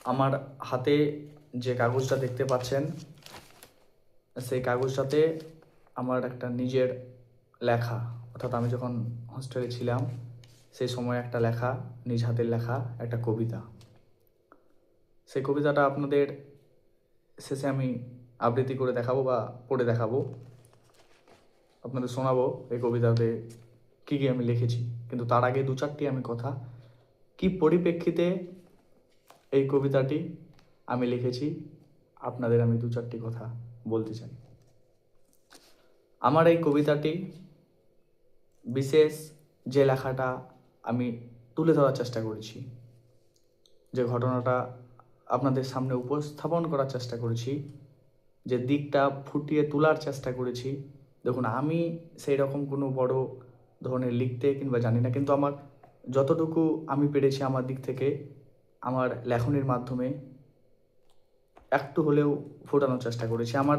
আমার হাতে যে কাগজটা দেখতে পাচ্ছেন, সেই কাগজটাতে আমার একটা নিজের লেখা, অর্থাৎ আমি যখন হস্টেলে ছিলাম সেই সময় একটা লেখা, নিজ হাতের লেখা একটা কবিতা। সেই কবিতাটা আপনাদের শেষে আমি আবৃত্তি করে দেখাবো বা পড়ে দেখাবো, আপনাদের শোনাবো এই কবিতাতে কী কী আমি লিখেছি। কিন্তু তার আগে 2-4টি আমি কথা, কি পরিপ্রেক্ষিতে এই কবিতাটি আমি লিখেছি, আপনাদের আমি 2-4টি কথা বলতে চাই। আমার এই কবিতাটি বিশেষ যে লেখাটা আমি তুলে ধরার চেষ্টা করেছি, যে ঘটনাটা আপনাদের সামনে উপস্থাপন করার চেষ্টা করেছি, যে দিকটা ফুটিয়ে তোলার চেষ্টা করেছি। দেখুন, আমি সেই রকম কোনো বড় ধরনের লিখতে কিংবা জানি না, কিন্তু আমার যতটুকু আমি পেরেছি আমার দিক থেকে আমার লেখনের মাধ্যমে একটু হলেও ফোটানোর চেষ্টা করেছি। আমার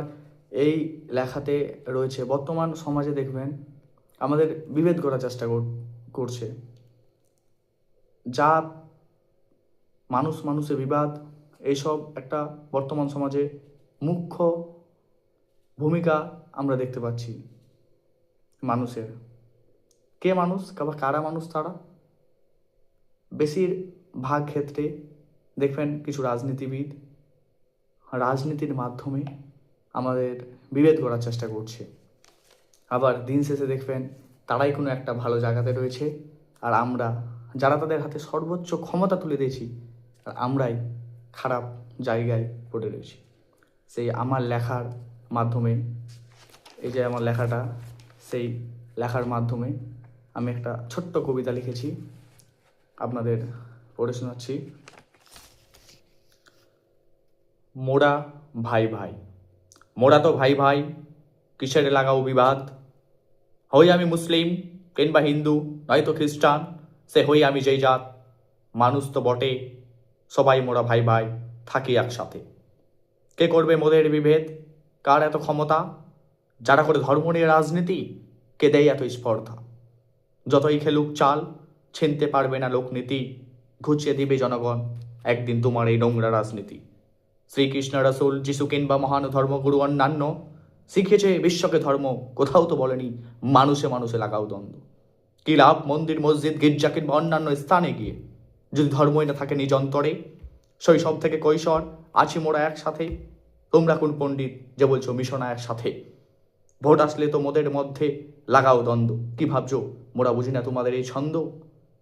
এই লেখাতে রয়েছে বর্তমান সমাজে দেখবেন আমাদের বিভেদ করার চেষ্টা করছে, জাত, মানুষ মানুষের বিবাদ, এইসব একটা বর্তমান সমাজে মুখ্য ভূমিকা আমরা দেখতে পাচ্ছি মানুষের। কে মানুষ, কারা মানুষ, তারা বেশিরভাগ ক্ষেত্রে দেখবেন কিছু রাজনীতিবিদ রাজনীতির মাধ্যমে আমাদের বিভেদ করার চেষ্টা করছে। আবার দিন শেষে দেখবেন তারাই কোনো একটা ভালো জায়গাতে রয়েছে, আর আমরা যারা তাদের হাতে সর্বোচ্চ ক্ষমতা তুলে দিয়েছি, আর আমরাই খারাপ জায়গায় পড়ে রয়েছি। সেই আমার লেখার মাধ্যমে, এই যে আমার লেখাটা, সেই লেখার মাধ্যমে আমি একটা ছোট্ট কবিতা লিখেছি, আপনাদের পড়ে শোনাচ্ছি। মোরা ভাই ভাই, মোরা তো ভাই ভাই, কিসের লাগাও বিবাদ? হই আমি মুসলিম কিংবা হিন্দু, নয়তো খ্রিস্টান, সে হই আমি যেই জাত, মানুষ তো বটে, সবাই মোরা ভাই ভাই, থাকি একসাথে। কে করবে মোদের বিভেদ? কার এত ক্ষমতা? যারা করে ধর্ম নিয়ে রাজনীতি, কে দেয় এত স্পর্ধা? যতই খেলুক চাল, ছিনতে পারবে না লোকনীতি, ঘুচিয়ে দিবে জনগণ একদিন তোমার এই নোংরা রাজনীতি। শ্রীকৃষ্ণ, রাসূল, যিশু কিংবা মহান ধর্মগুরু অন্যান্য শিখেছে বিশ্বকে ধর্ম, কোথাও তো বলেনি মানুষে মানুষে লাগাও দ্বন্দ্ব। কি লাভ মন্দির, মসজিদ, গির্জা কিংবা অন্যান্য স্থানে গিয়ে, যদি ধর্মই না থাকে নিজ অন্তরে? শৈশব থেকে কৈশোর আছি মোরা একসাথে, তোমরা কোন পণ্ডিত যে বলছো মিশনা একসাথে? ভোট আসলে তো মোদের মধ্যে লাগাও দ্বন্দ্ব, কি ভাবছো মোরা বুঝি না তোমাদের এই ছন্দ?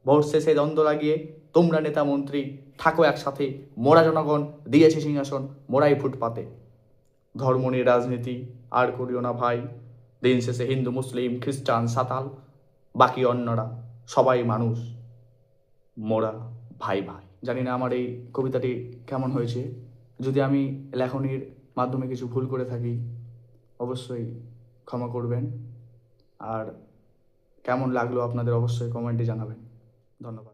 ভোট শেষে দ্বন্দ্ব লাগিয়ে তোমরা নেতা মন্ত্রী থাকো একসাথে, মোরা জনগণ দিয়েছে সিংহাসন মোরাই ফুটপাতে। ধর্ম নিয়ে রাজনীতি আর করিও না ভাই, দিন শেষে হিন্দু, মুসলিম, খ্রিস্টান, সাঁতাল, বাকি অন্যরা সবাই মানুষ, মোরা ভাই ভাই। জানি না আমার এই কবিতাটি কেমন হয়েছে। যদি আমি লেখনির মাধ্যমে কিছু ভুল করে থাকি অবশ্যই ক্ষমা করবেন, আর কেমন লাগলো আপনাদের অবশ্যই কমেন্টে জানাবেন। ধন্যবাদ।